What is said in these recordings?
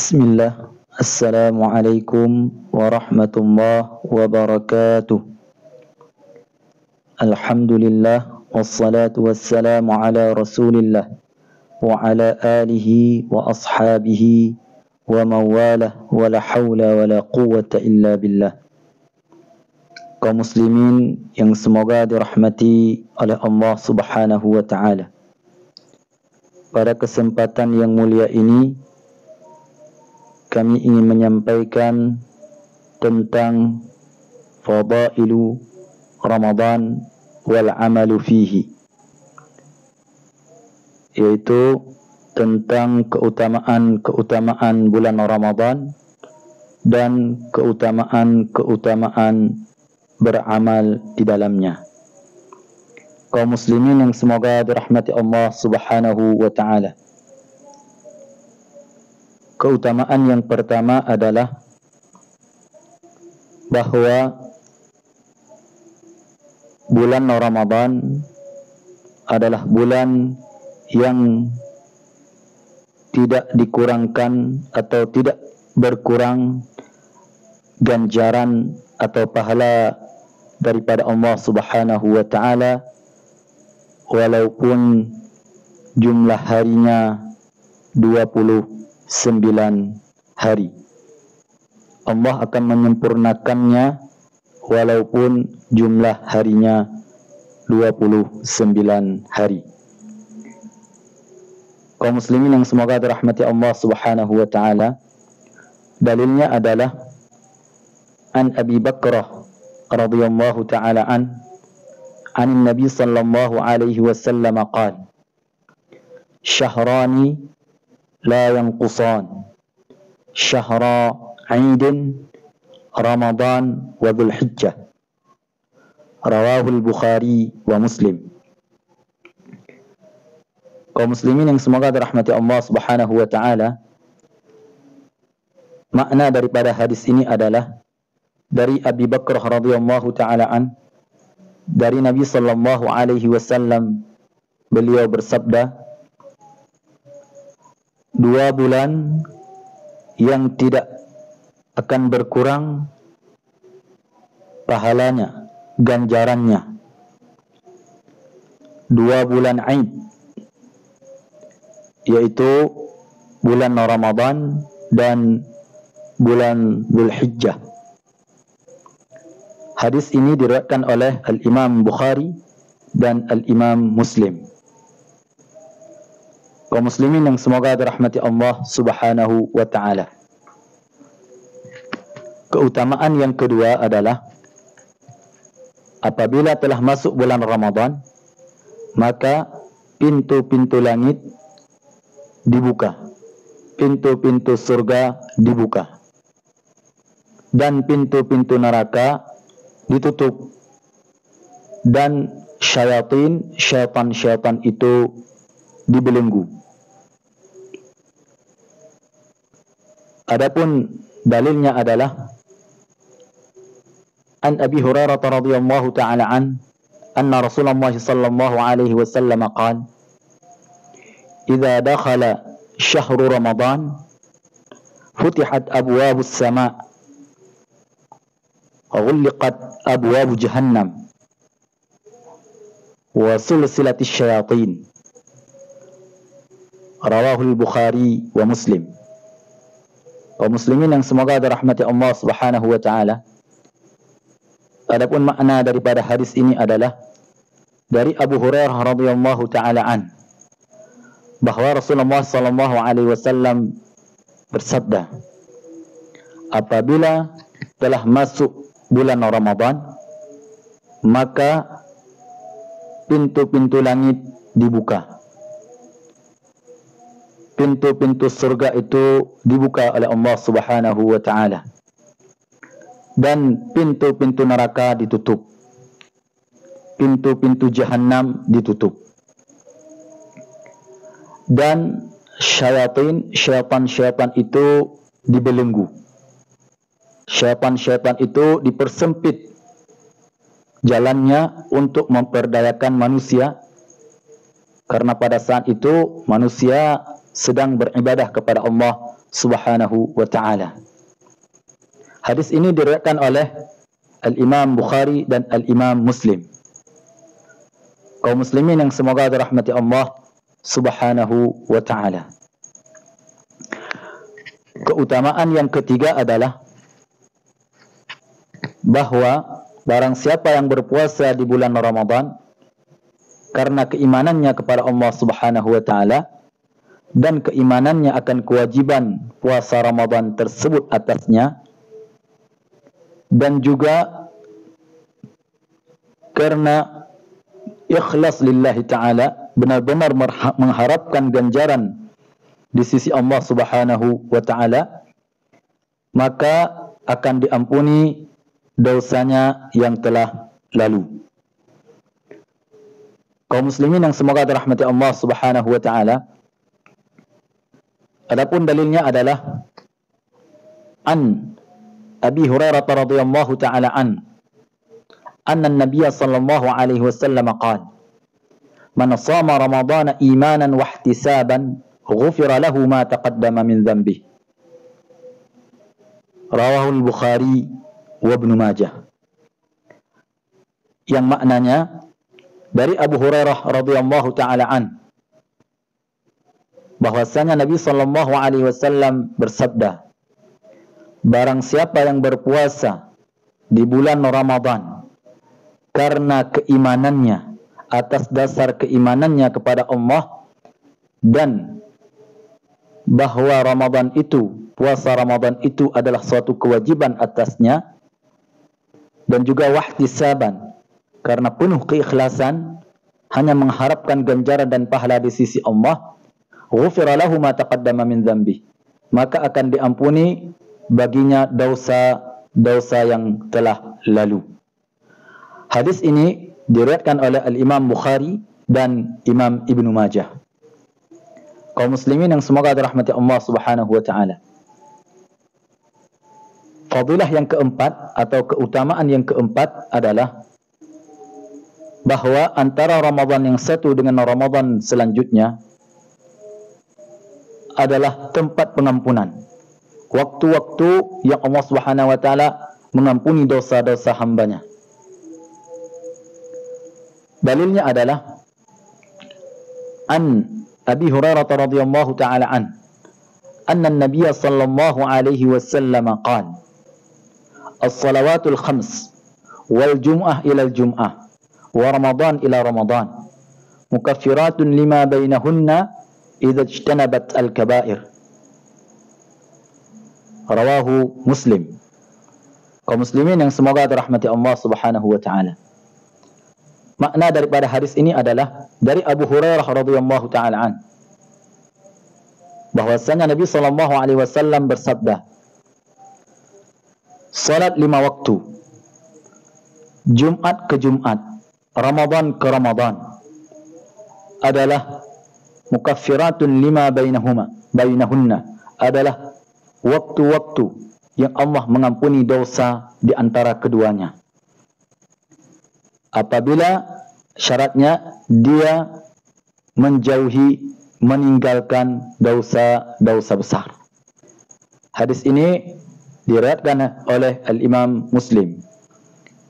Bismillah. Assalamualaikum warahmatullahi wabarakatuh. Alhamdulillah wassalatu wassalamu ala Rasulillah wa ala alihi wa ashabihi wa mawalah wa la hawla wa la quwwata illa billah. Kaum muslimin yang semoga dirahmati oleh Allah Subhanahu wa taala. Pada kesempatan yang mulia ini kami ingin menyampaikan tentang fadailu Ramadan wal amalu fihi, yaitu tentang keutamaan bulan Ramadan dan keutamaan beramal di dalamnya. Kaum muslimin yang semoga dirahmati Allah Subhanahu wa taala. Keutamaan yang pertama adalah bahwa bulan Ramadan adalah bulan yang tidak dikurangkan atau tidak berkurang ganjaran atau pahala daripada Allah Subhanahu wa taala, walaupun jumlah harinya 29 hari. Allah akan menyempurnakannya walaupun jumlah harinya 29 hari. Kaum muslimin yang semoga dirahmati Allah Subhanahu wa taala, dalilnya adalah an Abi Bakrah radhiyallahu taala an Nabi sallallahu alaihi wasallam qala syahrani لا ينقصان شهر عيد رمضان وذو الحجة رواه البخاري ومسلم. Kaum muslimin yang semoga dirahmati Allah Subhanahu wa taala, makna daripada hadis ini adalah dari Abi Bakrah radhiyallahu taala an, dari Nabi sallallahu alaihi wasallam, beliau bersabda, 2 bulan yang tidak akan berkurang pahalanya, ganjarannya. 2 bulan Aid, yaitu bulan Ramadan dan bulan Dzulhijjah. Hadis ini diriwayatkan oleh Al-Imam Bukhari dan Al-Imam Muslim. Kaum muslimin yang semoga dirahmati Allah Subhanahu wa taala. Keutamaan yang kedua adalah apabila telah masuk bulan Ramadan, maka pintu-pintu langit dibuka, pintu-pintu surga dibuka, dan pintu-pintu neraka ditutup, dan syaitan itu dibelenggu. Adapun dalilnya adalah an Abi Hurairah radhiyallahu taala anna Rasulullah sallallahu alaihi wasallam qala idza dakhala syahru Ramadan futihat abwabus sama' wa ghulqat abwabu jahannam wa sulsilatis syayatin. Rawahul Bukhari wa Muslim. Kaum muslimin yang semoga dirahmati Allah Subhanahu wa taala, adapun makna daripada hadis ini adalah dari Abu Hurairah radhiyallahu taala an, bahwa Rasulullah sallallahu alaihi wasallam bersabda, apabila telah masuk bulan Ramadan, maka pintu-pintu langit dibuka, pintu-pintu surga itu dibuka oleh Allah Subhanahu wa taala, dan pintu-pintu neraka ditutup, pintu-pintu jahanam ditutup, dan syaitan itu dibelenggu, syaitan itu dipersempit jalannya untuk memperdayakan manusia, karena pada saat itu manusia sedang beribadah kepada Allah Subhanahu wa ta'ala. Hadis ini diriwayatkan oleh Al-Imam Bukhari dan Al-Imam Muslim. Kaum muslimin yang semoga dirahmati Allah Subhanahu wa ta'ala. Keutamaan yang ketiga adalah bahwa barang siapa yang berpuasa di bulan Ramadan karena keimanannya kepada Allah Subhanahu wa ta'ala dan keimanannya akan kewajiban puasa Ramadan tersebut atasnya, dan juga karena ikhlas lillahi ta'ala, benar-benar mengharapkan ganjaran di sisi Allah Subhanahu wa ta'ala, maka akan diampuni dosanya yang telah lalu. Kaum muslimin yang semoga dirahmati Allah Subhanahu wa ta'ala, adapun dalilnya adalah an Abi Hurairah radhiyallahu ta'ala anna an-nabiy sallallahu alaihi wasallam qala man shama ramadhana imanan wa ihtisaban ghufira lahu ma taqaddama min dhanbihi. Rawahu al-Bukhari wa Ibnu Majah. Yang maknanya dari Abu Hurairah radhiyallahu ta'ala an, bahwasanya Nabi sallallahu alaihi wasallam bersabda, barang siapa yang berpuasa di bulan Ramadan karena keimanannya, atas dasar keimanannya kepada Allah, dan bahwa Ramadan itu, puasa Ramadan itu adalah suatu kewajiban atasnya, dan juga wahtisaban, karena penuh keikhlasan, hanya mengharapkan ganjaran dan pahala di sisi Allah, ghufira lahu ma taqaddama min dzambi, maka akan diampuni baginya dosa-dosa yang telah lalu. Hadis ini diriwayatkan oleh Al-Imam Bukhari dan Imam Ibnu Majah. Kaum muslimin yang semoga dirahmati Allah Subhanahu wa ta'ala. Fadilah yang keempat atau keutamaan yang keempat adalah bahwa antara Ramadan yang satu dengan Ramadan selanjutnya adalah tempat pengampunan. Waktu-waktu yang Allah Subhanahu wa ta'ala mengampuni dosa-dosa hambanya. Dalilnya adalah an Abi Hurairah radhiyallahu ta'ala an anna an-nabiy sallallahu alaihi wasallam qala as-salawatul khams wal jum'ah ila al-jum'ah wa ramadan ila ramadan mukaffiratun lima bainahunna idza ijtanabat al-kaba'ir. Rawahu Muslim. Kaum muslimin yang semoga dirahmati Allah Subhanahu wa ta'ala. Makna daripada hadis ini adalah dari Abu Hurairah radhiyallahu ta'ala an, bahwasanya Nabi sallallahu alaihi wasallam bersabda, salat 5 waktu, Jumat ke Jumat, Ramadan ke Ramadan, adalah mukaffiratun lima bainahunna, adalah waktu-waktu yang Allah mengampuni dosa di antara keduanya. Apabila syaratnya dia menjauhi, meninggalkan dosa-dosa besar. Hadis ini diriwayatkan oleh Al-Imam Muslim.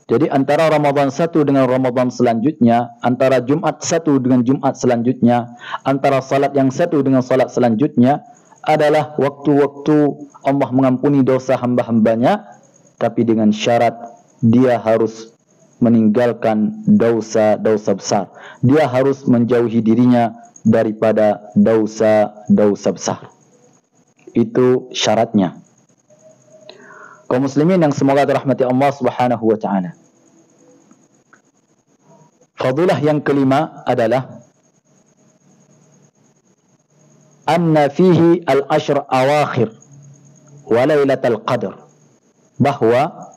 Jadi antara Ramadan satu dengan Ramadan selanjutnya, antara Jumat satu dengan Jumat selanjutnya, antara salat yang satu dengan salat selanjutnya adalah waktu-waktu Allah mengampuni dosa hamba-hambanya, tapi dengan syarat dia harus meninggalkan dosa-dosa besar. Dia harus menjauhi dirinya daripada dosa-dosa besar. Itu syaratnya. Kaum muslimin yang semoga dirahmati Allah Subhanahu wa ta'ala. Fadilah yang kelima adalah anna fihi al-ashr awakhir wa lailatul qadr, bahwa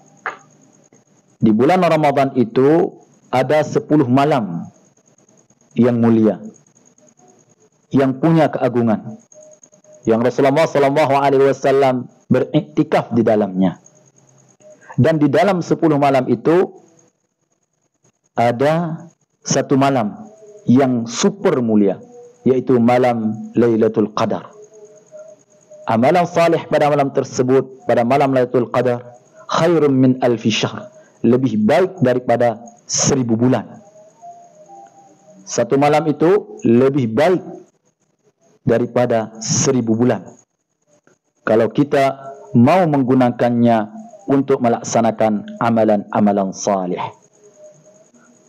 di bulan Ramadan itu ada 10 malam yang mulia, yang punya keagungan, yang Rasulullah sallallahu alaihi wasallam beriktikaf di dalamnya. Dan di dalam 10 malam itu ada 1 malam yang super mulia, yaitu malam Lailatul Qadar. amalan salih pada malam tersebut, pada malam Lailatul Qadar, khairun min alfi syahr, lebih baik daripada 1000 bulan. Satu malam itu lebih baik daripada 1000 bulan. Kalau kita mau menggunakannya untuk melaksanakan amalan-amalan salih.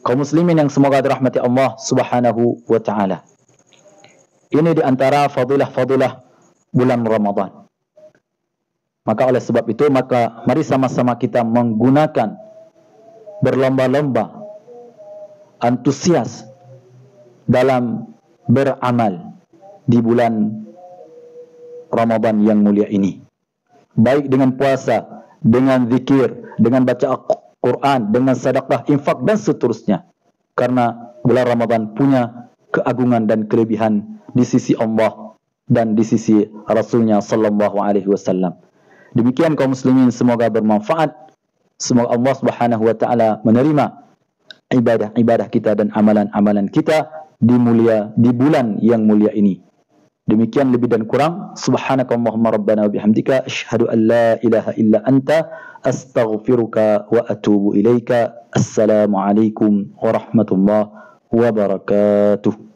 Kaum muslimin yang semoga dirahmati Allah Subhanahu wa taala. Ini di antara fadilah-fadilah bulan Ramadan. Maka oleh sebab itu, maka mari sama-sama kita menggunakan, berlomba-lomba, antusias dalam beramal di bulan Ramadan yang mulia ini. Baik dengan puasa, dengan zikir, dengan baca Quran, dengan sedekah, infak dan seterusnya. Karena bulan Ramadan punya keagungan dan kelebihan di sisi Allah dan di sisi Rasulnya sallallahu alaihi wasallam. Demikian kaum muslimin, semoga bermanfaat. Semoga Allah Subhanahu wa taala menerima ibadah-ibadah kita dan amalan-amalan kita di bulan yang mulia ini. Demikian lebih dan kurang. Subhanakallahumma rabbana wa bihamdika asyhadu an la ilaha illa anta astaghfiruka wa atubu ilaika. Assalamualaikum warahmatullahi wabarakatuh.